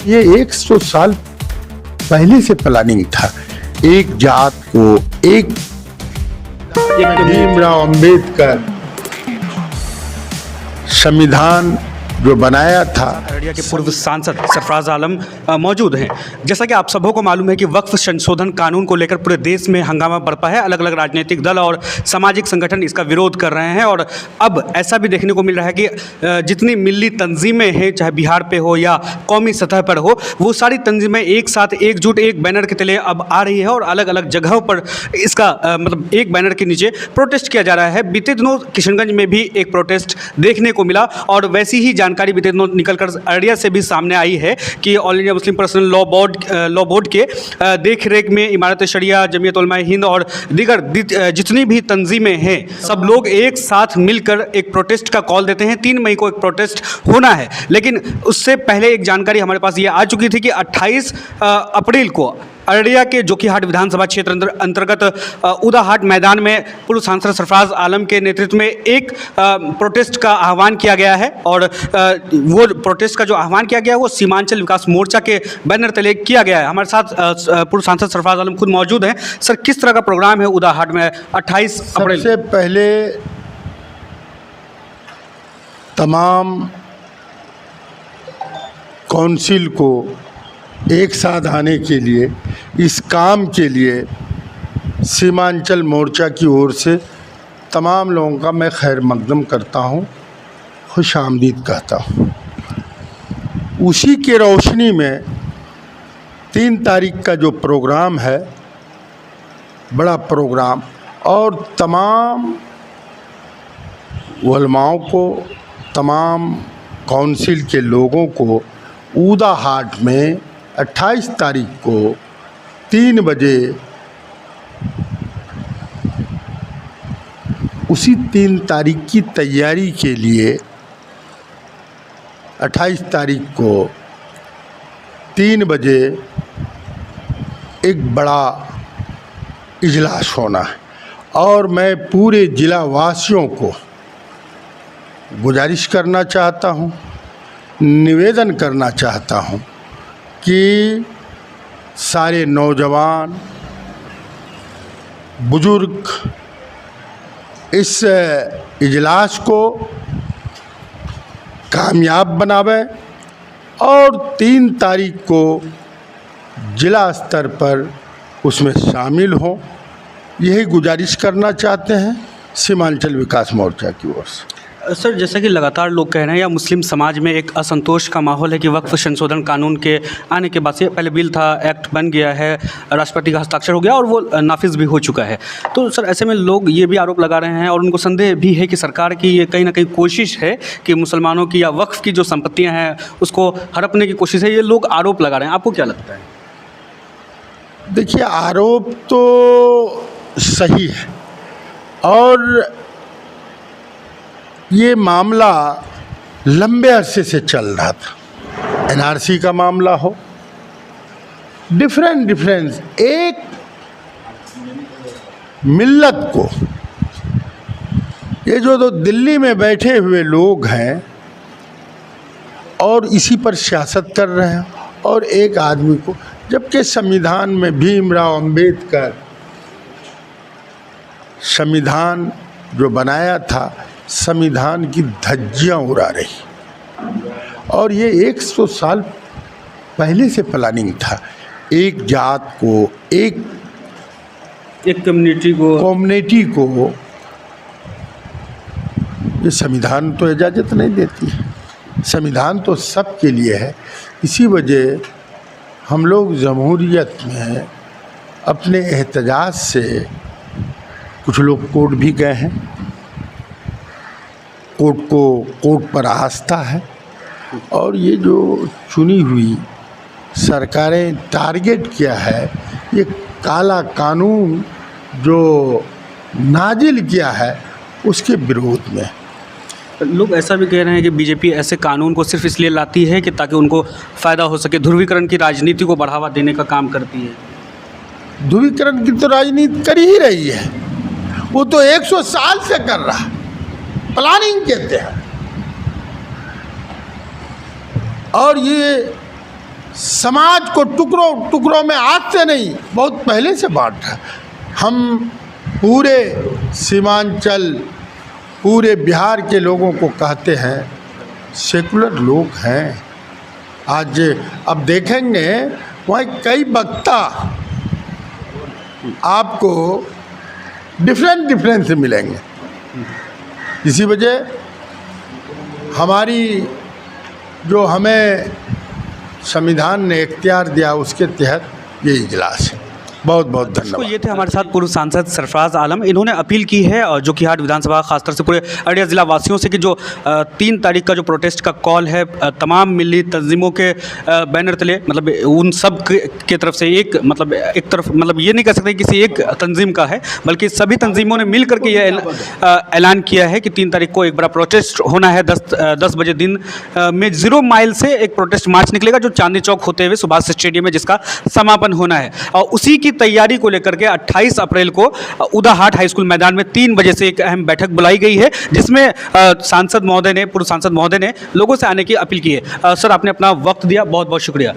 ये 100 साल पहले से प्लानिंग था। एक जात को एक भीमराव अंबेडकर संविधान जो बनाया था। अररिया के पूर्व सांसद सरफराज आलम मौजूद हैं। जैसा कि आप सबों को मालूम है कि वक्फ संशोधन कानून को लेकर पूरे देश में हंगामा बरपा है। अलग अलग राजनीतिक दल और सामाजिक संगठन इसका विरोध कर रहे हैं और अब ऐसा भी देखने को मिल रहा है कि जितनी मिली तंजीमें हैं, चाहे बिहार पे हो या कौमी सतह पर हो, वो सारी तंजीमें एक साथ एकजुट एक बैनर के तले अब आ रही है और अलग अलग जगहों पर इसका मतलब एक बैनर के नीचे प्रोटेस्ट किया जा रहा है। बीते दिनों किशनगंज में भी एक प्रोटेस्ट देखने को मिला और वैसी ही जानकारी बीते दिनों निकलकर अररिया से भी सामने आई है कि all India Muslim personal law board के देख रेख में इमारत शरिया, जमीयत उलमा हिंद और दीगर जितनी भी तंजीमें हैं, सब लोग एक साथ मिलकर एक प्रोटेस्ट का कॉल देते हैं। 3 मई को एक प्रोटेस्ट होना है, लेकिन उससे पहले एक जानकारी हमारे पास ये आ चुकी थी कि 28 अप्रैल को अररिया के जोकीहाट विधानसभा क्षेत्र अंतर्गत उदाहाट मैदान में पूर्व सांसद सरफराज आलम के नेतृत्व में एक प्रोटेस्ट का आह्वान किया गया है और वो प्रोटेस्ट का जो आह्वान किया गया है वो सीमांचल विकास मोर्चा के बैनर तले किया गया है। हमारे साथ पूर्व सांसद सरफराज आलम खुद मौजूद हैं। सर, किस तरह का प्रोग्राम है उदाहाट में 28 अप्रैल? सबसे पहले तमाम काउंसिल को एक साथ आने के लिए, इस काम के लिए सीमांचल मोर्चा की ओर से तमाम लोगों का मैं खैर मकदम करता हूँ, खुश आमदीद कहता हूँ। उसी के रोशनी में 3 तारीख का जो प्रोग्राम है, बड़ा प्रोग्राम, और तमाम उलमाओं को, तमाम काउंसिल के लोगों को उदाहाट में 28 तारीख को 3 बजे उसी 3 तारीख की तैयारी के लिए 28 तारीख को 3 बजे एक बड़ा इजलास होना है और मैं पूरे जिला वासियों को गुजारिश करना चाहता हूँ, निवेदन करना चाहता हूँ कि सारे नौजवान, बुजुर्ग इस इजलास को कामयाब बनावे और 3 तारीख को जिला स्तर पर उसमें शामिल हों, यही गुजारिश करना चाहते हैं सीमांचल विकास मोर्चा की ओर से। सर, जैसा कि लगातार लोग कह रहे हैं या मुस्लिम समाज में एक असंतोष का माहौल है कि वक्फ संशोधन कानून के आने के बाद से, पहले बिल था, एक्ट बन गया है, राष्ट्रपति का हस्ताक्षर हो गया और वो नाफिज भी हो चुका है, तो सर ऐसे में लोग ये भी आरोप लगा रहे हैं और उनको संदेह भी है कि सरकार की ये कहीं ना कहीं कोशिश है कि मुसलमानों की या वक्फ की जो संपत्तियाँ हैं उसको हड़पने की कोशिश है। ये लोग आरोप लगा रहे हैं, आपको क्या लगता है? देखिए, आरोप तो सही है और ये मामला लंबे अरसे से चल रहा था। एनआरसी का मामला हो, डिफरेंस एक मिल्लत को, ये जो दिल्ली में बैठे हुए लोग हैं और इसी पर सियासत कर रहे हैं, और एक आदमी को, जबकि संविधान में भीमराव अंबेडकर संविधान जो बनाया था, संविधान की धज्जियां उड़ा रही और ये 100 साल पहले से प्लानिंग था। एक जात को, एक कम्युनिटी को ये संविधान तो इजाज़त नहीं देती है। संविधान तो सबके लिए है। इसी वजह हम लोग जमहूरियत में अपने एहतजाज से कुछ लोग कोर्ट भी गए हैं, कोर्ट पर आस्था है और ये जो चुनी हुई सरकारें टारगेट किया है, ये काला कानून जो नाजिल किया है उसके विरोध में। लोग ऐसा भी कह रहे हैं कि बीजेपी ऐसे कानून को सिर्फ इसलिए लाती है कि ताकि उनको फ़ायदा हो सके, ध्रुवीकरण की राजनीति को बढ़ावा देने का काम करती है। ध्रुवीकरण की तो राजनीति कर ही रही है, वो तो 100 साल से कर रहा है, प्लानिंग कहते हैं। और ये समाज को टुकड़ों टुकड़ों में आज से नहीं, बहुत पहले से बांटा। हम पूरे सीमांचल, पूरे बिहार के लोगों को कहते हैं सेकुलर लोग हैं। आज अब देखेंगे वहाँ कई वक्ता आपको डिफरेंट से मिलेंगे। इसी वजह हमारी जो हमें संविधान ने इख्तियार दिया उसके तहत ये इजलास है। बहुत बहुत तो धन्यवाद। ये थे हमारे साथ पूर्व सांसद सरफराज आलम। इन्होंने अपील की है और जो कि हाट विधानसभा खासतौर से पूरे अररिया ज़िला वासियों से कि जो 3 तारीख का जो प्रोटेस्ट का कॉल है तमाम मिली तंजीमों के बैनर तले, मतलब उन सब के तरफ से एक तरफ, मतलब ये नहीं कह सकते किसी एक तंजीम का है, बल्कि सभी तंजीमों ने मिल करके ये ऐलान किया है कि 3 तारीख को एक बड़ा प्रोटेस्ट होना है। 10 बजे दिन में 0 माइल से एक प्रोटेस्ट मार्च निकलेगा जो चांदनी चौक होते हुए सुभाष स्टेडियम में जिसका समापन होना है। और उसी की तैयारी को लेकर के 28 अप्रैल को उदाहाट हाई स्कूल मैदान में 3 बजे से एक अहम बैठक बुलाई गई है, जिसमें पूर्व सांसद महोदय ने लोगों से आने की अपील की है। सर, आपने अपना वक्त दिया, बहुत बहुत शुक्रिया।